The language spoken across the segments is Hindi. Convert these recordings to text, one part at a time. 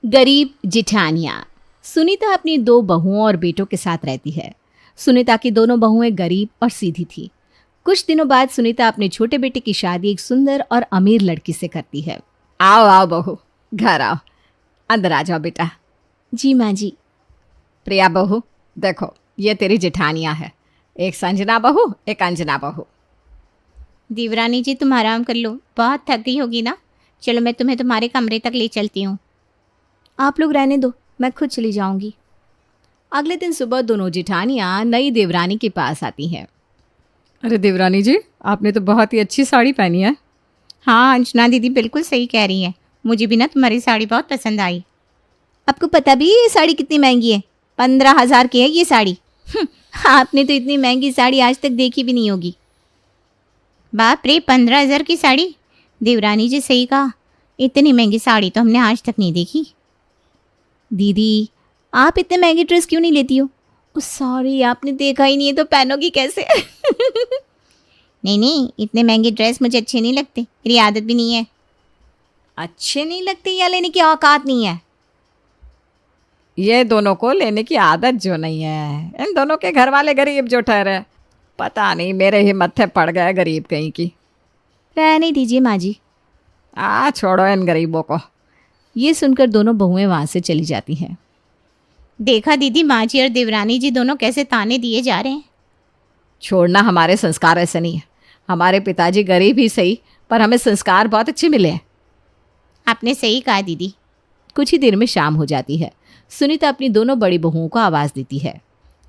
गरीब जिठानिया। सुनीता अपनी दो बहुओं और बेटों के साथ रहती है। सुनीता की दोनों बहुएं गरीब और सीधी थी। कुछ दिनों बाद सुनीता अपने छोटे बेटे की शादी एक सुंदर और अमीर लड़की से करती है। आओ आओ बहू, घर आओ, अंदर आ जाओ बेटा। जी माँ जी। प्रिया बहू, देखो ये तेरी जेठानिया है, एक संजना बहू, एक अंजना बहू। देवरानी जी तुम आराम कर लो, बहुत थक गई होगी ना। चलो मैं तुम्हें तुम्हारे कमरे तक ले चलती हूँ। आप लोग रहने दो, मैं खुद चली जाऊंगी। अगले दिन सुबह दोनों जेठानियां नई देवरानी के पास आती हैं। अरे देवरानी जी, आपने तो बहुत ही अच्छी साड़ी पहनी है। हाँ अंजना दीदी बिल्कुल सही कह रही है, मुझे भी ना तुम्हारी साड़ी बहुत पसंद आई। आपको पता भी है ये साड़ी कितनी महंगी है? 15,000 की है ये साड़ी। आपने तो इतनी महंगी साड़ी आज तक देखी भी नहीं होगी। बाप रे, 15,000 की साड़ी? देवरानी जी सही कहा, इतनी महंगी साड़ी तो हमने आज तक नहीं देखी। दीदी, आप इतने महंगे ड्रेस क्यों नहीं लेती हो? सॉरी, आपने देखा ही नहीं है तो पहनोगी कैसे? नहीं नहीं, इतने महंगे ड्रेस मुझे अच्छे नहीं लगते, मेरी आदत भी नहीं है। अच्छे नहीं लगते या लेने की औकात नहीं है? ये दोनों को लेने की आदत जो नहीं है, इन दोनों के घर वाले गरीब जो ठहरे, पता नहीं मेरे ही मत्थे पड़ गए गरीब कहीं की। रहने दीजिए माँ जी। छोड़ो इन गरीबों को। ये सुनकर दोनों बहुएं वहां से चली जाती हैं। देखा दीदी, माँ जी और देवरानी जी दोनों कैसे ताने दिए जा रहे हैं। छोड़ना, हमारे संस्कार ऐसे नहीं है। हमारे पिताजी गरीब ही सही, पर हमें संस्कार बहुत अच्छे मिले हैं। आपने सही कहा दीदी। कुछ ही देर में शाम हो जाती है। सुनीता अपनी दोनों बड़ी बहुओं को आवाज देती है।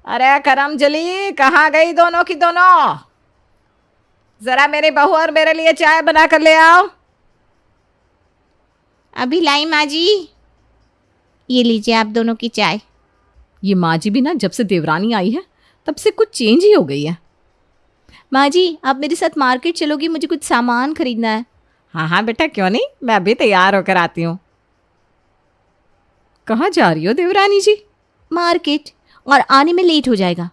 अरे करमजली, कहाँ गई दोनों की दोनों? जरा मेरी बहू और मेरे लिए चाय बना कर ले आओ। अभी लाई माँ जी। ये लीजिए आप दोनों की चाय। ये माँ जी भी ना जब से देवरानी आई है तब से कुछ चेंज ही हो गई है। माँ जी, आप मेरे साथ मार्केट चलोगी? मुझे कुछ सामान खरीदना है। हाँ हाँ बेटा, क्यों नहीं, मैं अभी तैयार होकर आती हूँ। कहाँ जा रही हो देवरानी जी? मार्केट, और आने में लेट हो जाएगा।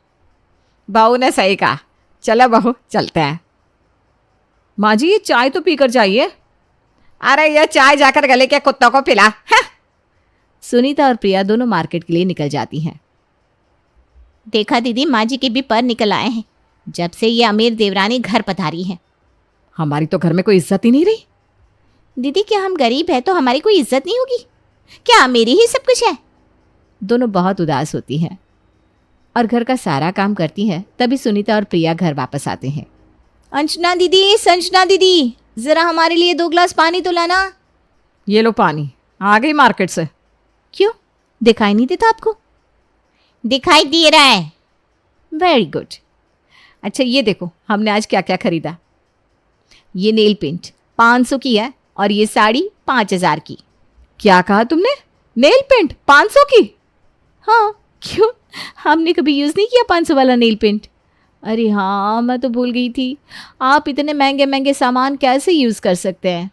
बहू ने सही कहा, चलो बहू चलते हैं। माँ जी, ये चाय तो पीकर जाइए। अरे ये चाय जाकर गले के कुत्तों को पिला है। सुनीता और प्रिया दोनों मार्केट के लिए निकल जाती हैं। देखा दीदी, माँ जी के भी पर निकल आए हैं जब से ये अमीर देवरानी घर पधारी है। हमारी तो घर में कोई इज्जत ही नहीं रही। दीदी, क्या हम गरीब हैं तो हमारी कोई इज्जत नहीं होगी? क्या मेरी ही सब कुछ है? दोनों बहुत उदास होती हैं और घर का सारा काम करती हैं। तभी सुनीता और प्रिया घर वापस आते हैं। अंजना दीदी, संजना दीदी, जरा हमारे लिए 2 गिलास पानी तो लाना। ये लो पानी। आ गई मार्केट से? क्यों, दिखाई नहीं देता आपको? दिखाई दे रहा है। Very good. अच्छा ये देखो, हमने आज क्या क्या खरीदा। ये नेल पेंट 500 की है और ये साड़ी 5,000 की। क्या कहा तुमने? नेल पेंट 500 की? हाँ, क्यों, हमने कभी यूज़ नहीं किया 500 वाला नेल पेंट? अरे हाँ, मैं तो भूल गई थी। आप इतने महंगे महंगे सामान कैसे यूज़ कर सकते हैं?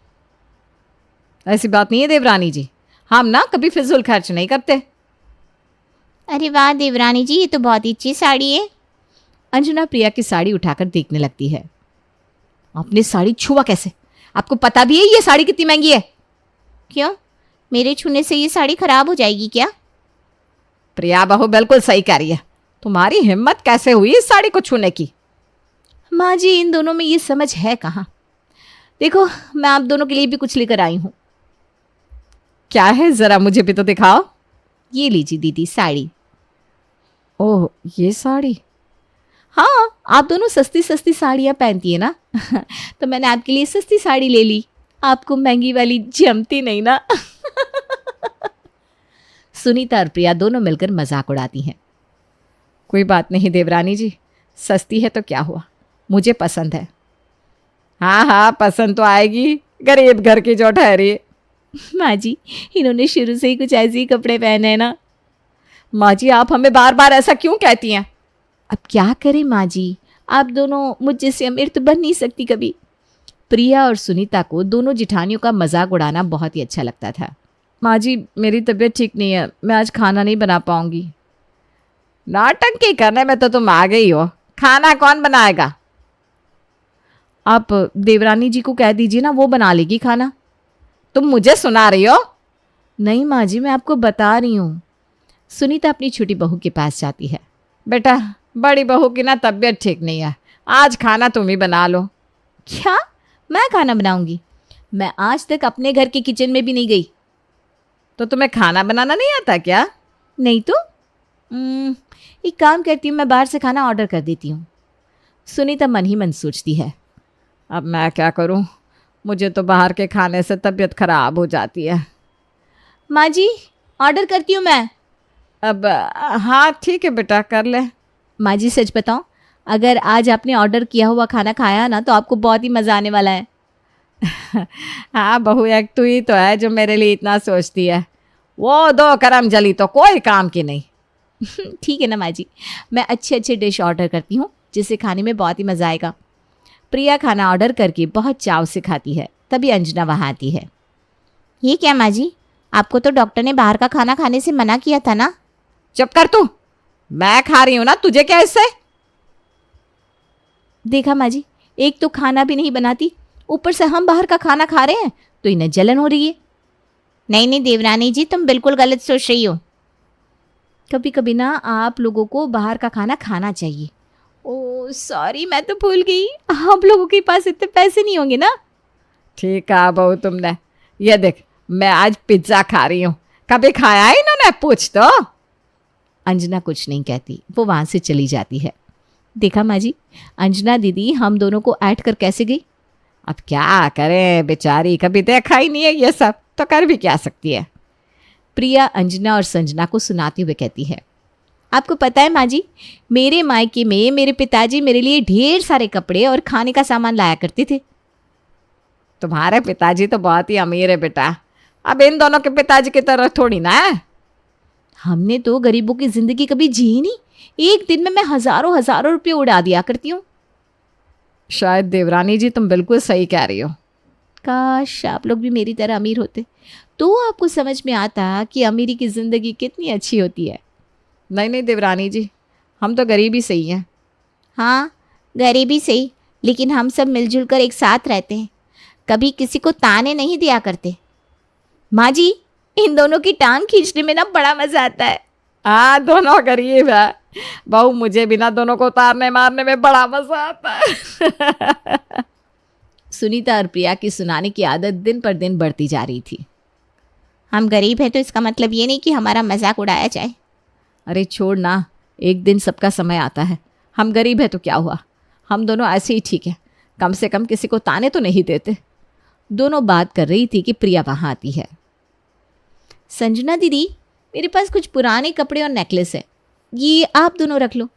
ऐसी बात नहीं है देवरानी जी, हम ना कभी फिजूल खर्च नहीं करते। अरे वाह देवरानी जी, ये तो बहुत ही अच्छी साड़ी है। अंजना प्रिया की साड़ी उठाकर देखने लगती है। आपने साड़ी छुआ कैसे? आपको पता भी है ये साड़ी कितनी महंगी है? क्यों, मेरे छूने से ये साड़ी खराब हो जाएगी क्या? प्रिया बहू बिल्कुल सही कह रही है, तुम्हारी हिम्मत कैसे हुई इस साड़ी को छूने की? माँ जी, इन दोनों में ये समझ है कहाँ। देखो, मैं आप दोनों के लिए भी कुछ लेकर आई हूँ। क्या है, जरा मुझे भी तो दिखाओ। ये लीजिए दीदी साड़ी। ओह, ये साड़ी? हाँ, आप दोनों सस्ती सस्ती साड़ियाँ पहनती है ना। तो मैंने आपके लिए सस्ती साड़ी ले ली, आपको महंगी वाली जमती नहीं ना। सुनीता और प्रिया दोनों मिलकर मजाक उड़ाती हैं। कोई बात नहीं देवरानी जी, सस्ती है तो क्या हुआ, मुझे पसंद है। हाँ हाँ, पसंद तो आएगी, गरीब घर की जो ठहरी। माँ जी, इन्होंने शुरू से ही कुछ ऐसे ही कपड़े पहने हैं ना। माँ जी, आप हमें बार बार ऐसा क्यों कहती हैं? अब क्या करें माँ जी, आप दोनों मुझ जैसे अमीर तो बन नहीं सकती कभी। प्रिया और सुनीता को दोनों जिठानियों का मजाक उड़ाना बहुत ही अच्छा लगता था। माँ जी, मेरी तबीयत ठीक नहीं है, मैं आज खाना नहीं बना पाऊंगी। नाटंकी करने में तो तुम आ गई हो, खाना कौन बनाएगा? आप देवरानी जी को कह दीजिए ना, वो बना लेगी खाना। तुम मुझे सुना रही हो? नहीं माँ जी, मैं आपको बता रही हूँ। सुनीता अपनी छोटी बहू के पास जाती है। बेटा, बड़ी बहू की ना तबीयत ठीक नहीं है, आज खाना तुम ही बना लो। क्या? मैं खाना बनाऊंगी? मैं आज तक अपने घर के किचन में भी नहीं गई। तो तुम्हें खाना बनाना नहीं आता क्या? नहीं तो एक काम करती हूँ, मैं बाहर से खाना ऑर्डर कर देती हूँ। सुनीता मन ही मन सोचती है। अब मैं क्या करूँ, मुझे तो बाहर के खाने से तबीयत खराब हो जाती है। माँ जी, ऑर्डर करती हूँ मैं। अब हाँ ठीक है बेटा, कर ले। माँ जी सच बताओ, अगर आज आपने ऑर्डर किया हुआ खाना खाया ना तो आपको बहुत ही मज़ा आने वाला है। हाँ बहू, एक तू ही तो है जो मेरे लिए इतना सोचती है। वो दो करम जली तो कोई काम की नहीं। ठीक है ना माँ जी, मैं अच्छे अच्छे डिश ऑर्डर करती हूँ जिसे खाने में बहुत ही मज़ा आएगा। प्रिया खाना ऑर्डर करके बहुत चाव से खाती है। तभी अंजना वहाँ आती है। ये क्या माँ जी, आपको तो डॉक्टर ने बाहर का खाना खाने से मना किया था ना। चुप कर तू, मैं खा रही हूँ ना, तुझे क्या इससे? देखा माँ जी, एक तो खाना भी नहीं बनाती, ऊपर से हम बाहर का खाना खा रहे हैं तो इन्हें जलन हो रही है। नहीं नहीं देवरानी जी, तुम बिल्कुल गलत सोच रही हो। कभी कभी ना आप लोगों को बाहर का खाना खाना चाहिए। ओह सॉरी, मैं तो भूल गई, आप लोगों के पास इतने पैसे नहीं होंगे ना। ठीक कहा बहू तुमने। ये देख, मैं आज पिज्ज़ा खा रही हूँ, कभी खाया है इन्होंने? पूछ तो। अंजना कुछ नहीं कहती, वो वहाँ से चली जाती है। देखा माँ जी, अंजना दीदी हम दोनों को ऐड कर कैसे गई। अब क्या करें बेचारी, कभी देखा ही नहीं है ये सब, तो कर भी क्या सकती है। प्रिया अंजना और संजना को सुनाते हुए कहती है। आपको पता है माँ जी, मेरे मायके में मेरे पिताजी मेरे लिए ढेर सारे कपड़े और खाने का सामान लाया करते थे। तुम्हारे पिताजी तो बहुत ही अमीर है बेटा, अब इन दोनों के पिताजी की तरह थोड़ी ना है। हमने तो गरीबों की जिंदगी कभी जी ही नहीं, एक दिन में मैं हजारों हजारों रुपये उड़ा दिया करती हूँ। शायद देवरानी जी तुम बिल्कुल सही कह रही हो। काश आप लोग भी मेरी तरह अमीर होते तो आपको समझ में आता कि अमीरी की ज़िंदगी कितनी अच्छी होती है। नहीं नहीं देवरानी जी, हम तो गरीब ही सही हैं। हाँ, गरीबी सही, लेकिन हम सब मिलजुल कर एक साथ रहते हैं, कभी किसी को ताने नहीं दिया करते। माँ जी, इन दोनों की टांग खींचने में ना बड़ा मज़ा आता है। हाँ, दोनों गरीब है बहू, मुझे भी ना दोनों को उतारने मारने में बड़ा मजा आता है। सुनीता और प्रिया की सुनाने की आदत दिन पर दिन बढ़ती जा रही थी। हम गरीब हैं तो इसका मतलब ये नहीं कि हमारा मजाक उड़ाया जाए। अरे छोड़ ना, एक दिन सबका समय आता है। हम गरीब है तो क्या हुआ, हम दोनों ऐसे ही ठीक है, कम से कम किसी को ताने तो नहीं देते। दोनों बात कर रही थी कि प्रिया वहाँ आती है। संजना दीदी, मेरे पास कुछ पुराने कपड़े और नेकलेस है, ये आप दोनों रख लो।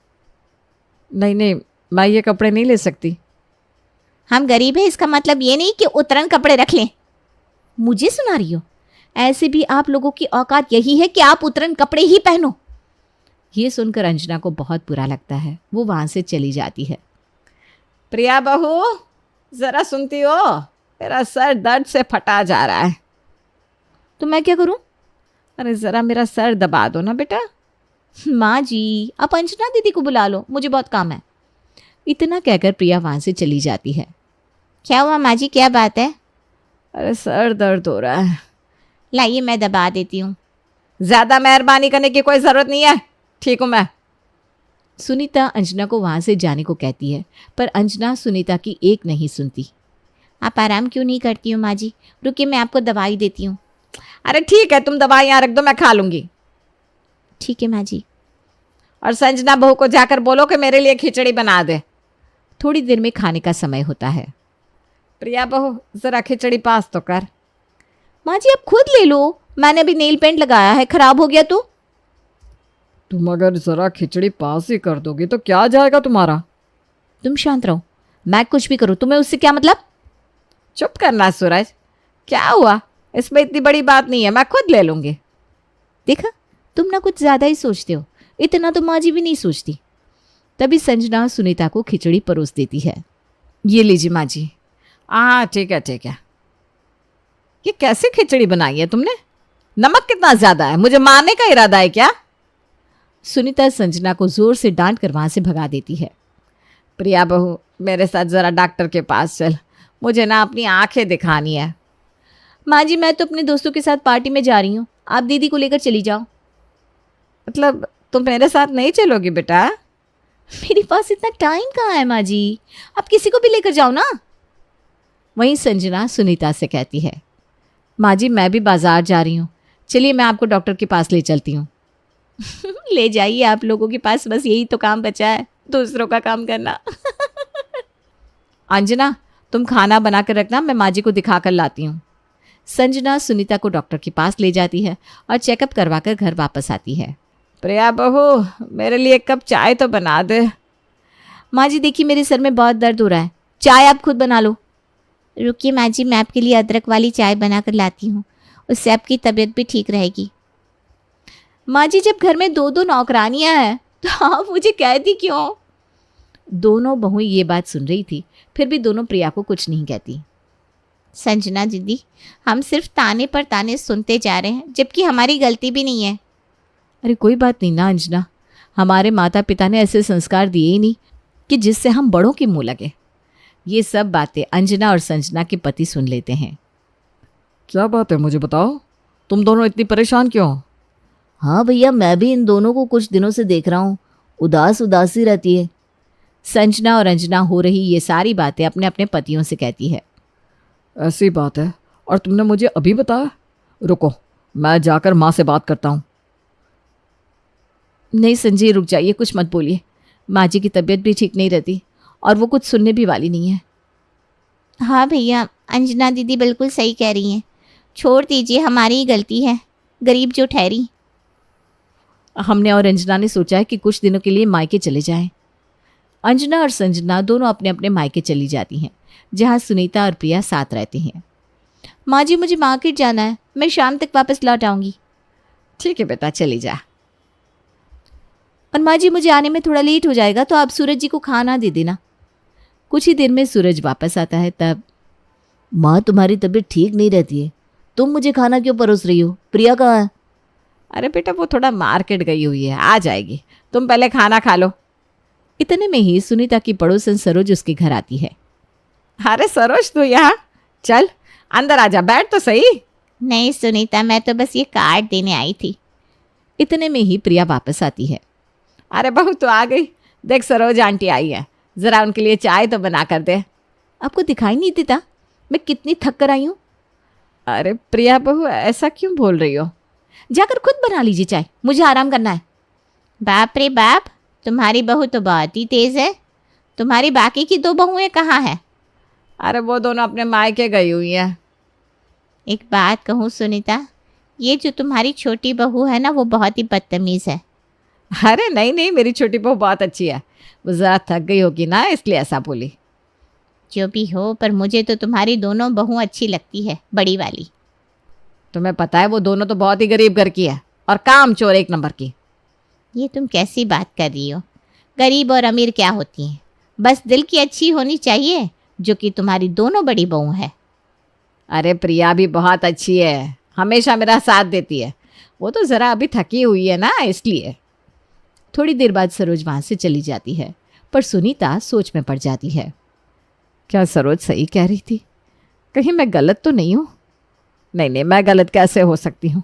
नहीं नहीं, मैं ये कपड़े नहीं ले सकती। हम गरीब हैं इसका मतलब ये नहीं कि उतरन कपड़े रख लें। मुझे सुना रही हो? ऐसे भी आप लोगों की औकात यही है कि आप उतरन कपड़े ही पहनो। ये सुनकर अंजना को बहुत बुरा लगता है, वो वहाँ से चली जाती है। प्रिया बहू, जरा सुनती हो, मेरा सर दर्द से फटा जा रहा है। तो मैं क्या करूं? अरे ज़रा मेरा सर दबा दो ना बेटा। माँ जी, आप अंजना दीदी को बुला लो, मुझे बहुत काम है। इतना कहकर प्रिया वहाँ से चली जाती है। क्या हुआ माँ जी, क्या बात है? अरे सर दर्द हो रहा है। लाइए मैं दबा देती हूँ। ज़्यादा मेहरबानी करने की कोई ज़रूरत नहीं है, ठीक हूँ मैं। सुनीता अंजना को वहाँ से जाने को कहती है, पर अंजना सुनीता की एक नहीं सुनती। आप आराम क्यों नहीं करती हो माँ जी? रुकिए, मैं आपको दवाई देती हूँ। अरे ठीक है, तुम दवाई यहाँ रख दो, मैं खा लूँगी। ठीक है माँ जी। और संजना बहू को जाकर बोलो कि मेरे लिए खिचड़ी बना दे। थोड़ी देर में खाने का समय होता है। प्रिया बहू, ज़रा खिचड़ी पास तो कर। माँ जी आप खुद ले लो, मैंने अभी नेल पेंट लगाया है, खराब हो गया तो। तुम अगर ज़रा खिचड़ी पास ही कर दोगी तो क्या जाएगा तुम्हारा। तुम शांत रहो, मैं कुछ भी करूँ तुम्हें उससे क्या मतलब। चुप करना सूरज, क्या हुआ, इसमें इतनी बड़ी बात नहीं है, मैं खुद ले लूँगी। देखा, तुम ना कुछ ज़्यादा ही सोचते हो, इतना तो माँ जी भी नहीं सोचती। तभी संजना सुनीता को खिचड़ी परोस देती है। ये लीजिए माँ जी। हाँ ठीक है ठीक है। ये कैसे खिचड़ी बनाई है तुमने, नमक कितना ज़्यादा है, मुझे मारने का इरादा है क्या? सुनीता संजना को जोर से डांट कर वहाँ से भगा देती है। प्रिया बहू, मेरे साथ ज़रा डॉक्टर के पास चल, मुझे ना अपनी आंखें दिखानी है। माँ जी मैं तो अपने दोस्तों के साथ पार्टी में जा रही हूँ, आप दीदी को लेकर चली जाओ। मतलब तुम मेरे साथ नहीं चलोगी बेटा? मेरे पास इतना टाइम कहाँ है माँ जी, आप किसी को भी लेकर जाओ ना। वहीं संजना सुनीता से कहती है, माँ जी मैं भी बाजार जा रही हूँ, चलिए मैं आपको डॉक्टर के पास ले चलती हूँ। ले जाइए, आप लोगों के पास बस यही तो काम बचा है, दूसरों का काम करना। अंजना तुम खाना बना कर रखना, मैं माँ जी को दिखा कर लाती हूँ। संजना सुनीता को डॉक्टर के पास ले जाती है और चेकअप करवाकर घर वापस आती है। प्रिया बहू मेरे लिए एक कप चाय तो बना दे। माँ जी देखिए मेरे सर में बहुत दर्द हो रहा है, चाय आप खुद बना लो। रुकिए माँ जी, मैं आपके लिए अदरक वाली चाय बना कर लाती हूँ, उससे आपकी तबीयत भी ठीक रहेगी। माँ जी जब घर में 2-2 नौकरानियां हैं तो आप मुझे कहती क्यों? दोनों बहुएं ये बात सुन रही थी, फिर भी दोनों प्रिया को कुछ नहीं कहती। संजना दीदी, हम सिर्फ ताने पर ताने सुनते जा रहे हैं, जबकि हमारी गलती भी नहीं है। अरे कोई बात नहीं ना अंजना, हमारे माता पिता ने ऐसे संस्कार दिए ही नहीं कि जिससे हम बड़ों के मुंह लगे। ये सब बातें अंजना और संजना के पति सुन लेते हैं। क्या बात है मुझे बताओ, तुम दोनों इतनी परेशान क्यों हो? हाँ भैया, मैं भी इन दोनों को कुछ दिनों से देख रहा हूँ, उदास उदास ही रहती है। संजना और अंजना हो रही ये सारी बातें अपने अपने पतियों से कहती है। ऐसी बात है, और तुमने मुझे अभी बताया? रुको मैं जाकर माँ से बात करता हूँ। नहीं संजय रुक जाइए, कुछ मत बोलिए, माँ जी की तबीयत भी ठीक नहीं रहती और वो कुछ सुनने भी वाली नहीं है। हाँ भैया, अंजना दीदी बिल्कुल सही कह रही हैं, छोड़ दीजिए, हमारी ही गलती है, गरीब जो ठहरी। हमने और अंजना ने सोचा है कि कुछ दिनों के लिए मायके चले जाएं। अंजना और संजना दोनों अपने अपने मायके चली जाती हैं, जहाँ सुनीता और प्रिया साथ रहती हैं। माँ जी मुझे मार्केट जाना है, मैं शाम तक वापस लौट आऊँगी। ठीक है बेटा चली जा। और माँ जी मुझे आने में थोड़ा लेट हो जाएगा तो आप सूरज जी को खाना दे देना। कुछ ही देर में सूरज वापस आता है। तब माँ तुम्हारी तबीयत ठीक नहीं रहती है, तुम मुझे खाना क्यों परोस रही हो? प्रिया कहाँ है? अरे बेटा वो थोड़ा मार्केट गई हुई है, आ जाएगी, तुम पहले खाना खा लो। इतने में ही सुनीता की पड़ोसन सरोज उसके घर आती है। अरे सरोज तू यहाँ, चल अंदर आ जा, बैठ तो सही। नहीं सुनीता, मैं तो बस ये कार्ड देने आई थी। इतने में ही प्रिया वापस आती है। अरे बहू तो आ गई, देख सरोज आंटी आई है, ज़रा उनके लिए चाय तो बना कर दे। आपको दिखाई नहीं देता मैं कितनी थक कर आई हूँ? अरे प्रिया बहू ऐसा क्यों बोल रही हो? जाकर खुद बना लीजिए चाय, मुझे आराम करना है। बाप रे बाप, तुम्हारी बहू तो बहुत ही तेज़ है। तुम्हारी बाकी की 2 बहुएं कहाँ हैं? अरे वो दोनों अपने मायके गई हुई हैं। एक बात कहूँ सुनीता, ये जो तुम्हारी छोटी बहू है ना, वो बहुत ही बदतमीज़ है। अरे नहीं नहीं, मेरी छोटी बहू बहुत अच्छी है, वो ज़रा थक गई होगी ना इसलिए ऐसा बोली। जो भी हो, पर मुझे तो तुम्हारी दोनों बहू अच्छी लगती है, बड़ी वाली। तुम्हें पता है वो दोनों तो बहुत ही गरीब घर की है और काम चोर 1 नंबर की। ये तुम कैसी बात कर रही हो? गरीब और अमीर क्या होती हैं, बस दिल की अच्छी होनी चाहिए, जो कि तुम्हारी दोनों बड़ी बहू है। अरे प्रिया भी बहुत अच्छी है, हमेशा मेरा साथ देती है, वो तो ज़रा अभी थकी हुई है ना इसलिए। थोड़ी देर बाद सरोज वहाँ से चली जाती है, पर सुनीता सोच में पड़ जाती है। क्या सरोज सही कह रही थी? कहीं मैं गलत तो नहीं हूँ? नहीं नहीं, मैं गलत कैसे हो सकती हूँ?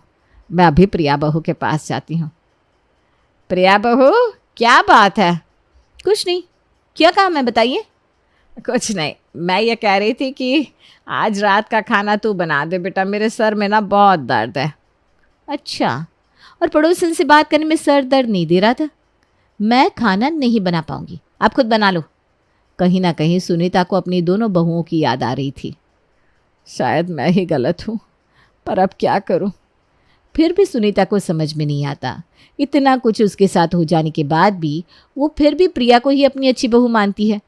मैं अभी प्रिया बहू के पास जाती हूँ। प्रिया बहू क्या बात है? कुछ नहीं, क्या काम है बताइए। कुछ नहीं, मैं ये कह रही थी कि आज रात का खाना तू बना दे बेटा, मेरे सर में ना बहुत दर्द है। अच्छा, और पड़ोसन से बात करने में सर दर्द नहीं दे रहा था? मैं खाना नहीं बना पाऊंगी, आप खुद बना लो। कहीं ना कहीं सुनीता को अपनी दोनों बहुओं की याद आ रही थी। शायद मैं ही गलत हूँ, पर अब क्या करूँ? फिर भी सुनीता को समझ में नहीं आता, इतना कुछ उसके साथ हो जाने के बाद भी वो फिर भी प्रिया को ही अपनी अच्छी बहू मानती है।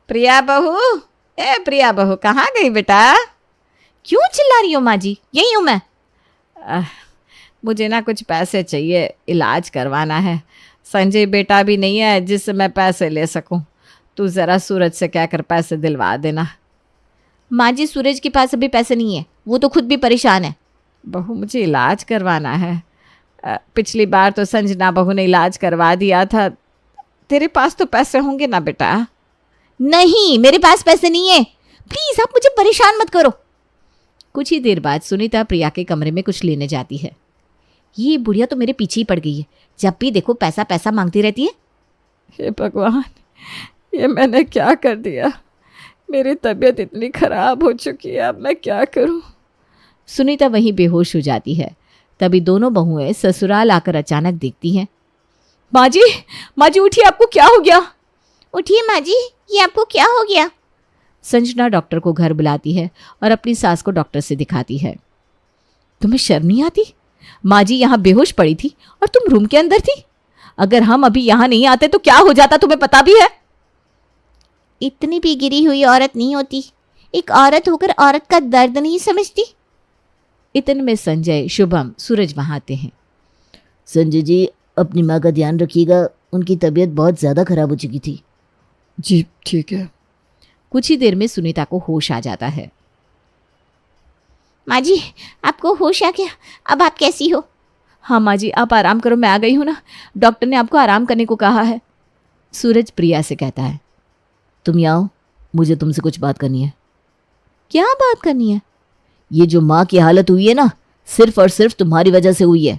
प्रिया बहू, ए प्रिया बहू कहाँ गई बेटा? क्यों चिल्ला रही हो माँ जी? यही हूँ मैं। मुझे ना कुछ पैसे चाहिए, इलाज करवाना है। संजय बेटा भी नहीं है जिससे मैं पैसे ले सकूं, तू ज़रा सूरज से कहकर पैसे दिलवा देना। माँ जी सूरज के पास अभी पैसे नहीं है, वो तो खुद भी परेशान है। बहू मुझे इलाज करवाना है। पिछली बार तो संजना बहू ने इलाज करवा दिया था, तेरे पास तो पैसे होंगे ना बेटा? नहीं, मेरे पास पैसे नहीं है, प्लीज आप मुझे परेशान मत करो। कुछ ही देर बाद सुनीता प्रिया के कमरे में कुछ लेने जाती है। ये बुढ़िया तो मेरे पीछे ही पड़ गई है, जब भी देखो पैसा पैसा मांगती रहती है। हे भगवान, ये मैंने क्या कर दिया? मेरी तबीयत इतनी खराब हो चुकी है, अब मैं क्या करूं? सुनीता वहीं बेहोश हो जाती है। तभी दोनों बहुएं ससुराल आकर अचानक देखती हैं। माँ जी, माँ जी उठिए, आपको क्या हो गया? उठिए माँ जी, ये आपको क्या हो गया? संजना डॉक्टर को घर बुलाती है और अपनी सास को डॉक्टर से दिखाती है। तुम्हें शर्म नहीं आती? माँ जी यहाँ बेहोश पड़ी थी और तुम रूम के अंदर थी। अगर हम अभी यहाँ नहीं आते तो क्या हो जाता, तुम्हें पता भी है? इतनी भी गिरी हुई औरत नहीं होती, एक औरत होकर औरत का दर्द नहीं समझती। इतने में संजय, शुभम, सूरज वहाँ आते हैं। संजय जी, अपनी माँ का ध्यान रखिएगा, उनकी तबीयत बहुत ज़्यादा खराब हो चुकी थी। जी ठीक है। कुछ ही देर में सुनीता को होश आ जाता है। माँ जी, आपको होश आ गया, अब आप कैसी हो? हाँ माँ जी, आप आराम करो, मैं आ गई हूँ ना, डॉक्टर ने आपको आराम करने को कहा है। सूरज प्रिया से कहता है। तुम यहाँ आओ, मुझे तुमसे कुछ बात करनी है। क्या बात करनी है? ये जो माँ की हालत हुई है ना, सिर्फ और सिर्फ तुम्हारी वजह से हुई है।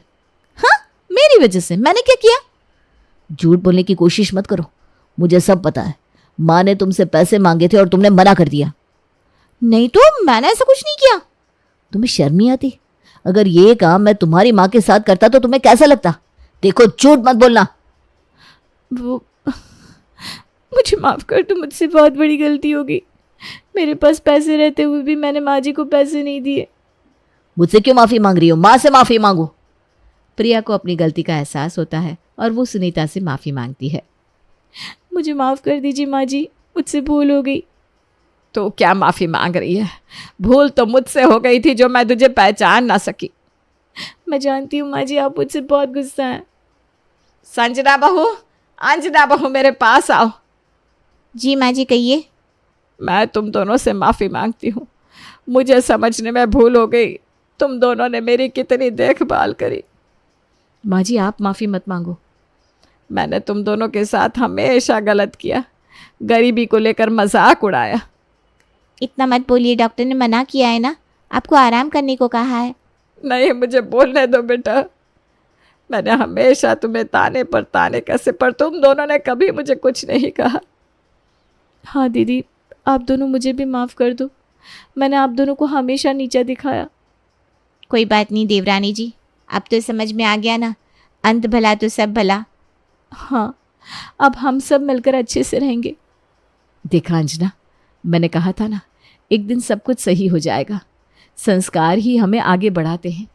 हाँ, मेरी वजह से? मैंने क्या किया? झूठ बोलने की कोशिश मत करो, मुझे सब पता है। माँ ने तुमसे पैसे मांगे थे और तुमने मना कर दिया। नहीं तो मैंने ऐसा कुछ नहीं किया। तुम्हें शर्म नहीं आती? अगर ये काम मैं तुम्हारी माँ के साथ करता तो तुम्हें कैसा लगता? देखो, झूठ मत बोलना। वो मुझे माफ़ कर दो, मुझसे बहुत बड़ी गलती हो गई। मेरे पास पैसे रहते हुए भी मैंने माँ जी को पैसे नहीं दिए। मुझसे क्यों माफ़ी मांग रही हो? माँ से माफ़ी मांगो। प्रिया को अपनी गलती का एहसास होता है और वो सुनीता से माफ़ी मांगती है। मुझे माफ़ कर दीजिए माँ जी, मुझसे भूल हो गई। तो क्या माफ़ी मांग रही है? भूल तो मुझसे हो गई थी जो मैं तुझे पहचान ना सकी। मैं जानती हूँ माँ जी, आप मुझसे बहुत गुस्सा हैं। संजना बहू, अंजना बहू, मेरे पास आओ। जी माँ जी, कहिए। मैं तुम दोनों से माफ़ी मांगती हूँ, मुझे समझने में भूल हो गई। तुम दोनों ने मेरी कितनी देखभाल करी। माँ जी, आप माफ़ी मत मांगो। मैंने तुम दोनों के साथ हमेशा गलत किया, गरीबी को लेकर मजाक उड़ाया। इतना मत बोलिए, डॉक्टर ने मना किया है ना, आपको आराम करने को कहा है। नहीं, मुझे बोलने दो बेटा। मैंने हमेशा तुम्हें ताने पर ताने कसे, पर तुम दोनों ने कभी मुझे कुछ नहीं कहा। हाँ दीदी, आप दोनों मुझे भी माफ़ कर दो, मैंने आप दोनों को हमेशा नीचा दिखाया। कोई बात नहीं देवरानी जी, अब तो समझ में आ गया ना, अंत भला तो सब भला। हाँ, अब हम सब मिलकर अच्छे से रहेंगे। देखा अंजना, मैंने कहा था ना, एक दिन सब कुछ सही हो जाएगा। संस्कार ही हमें आगे बढ़ाते हैं।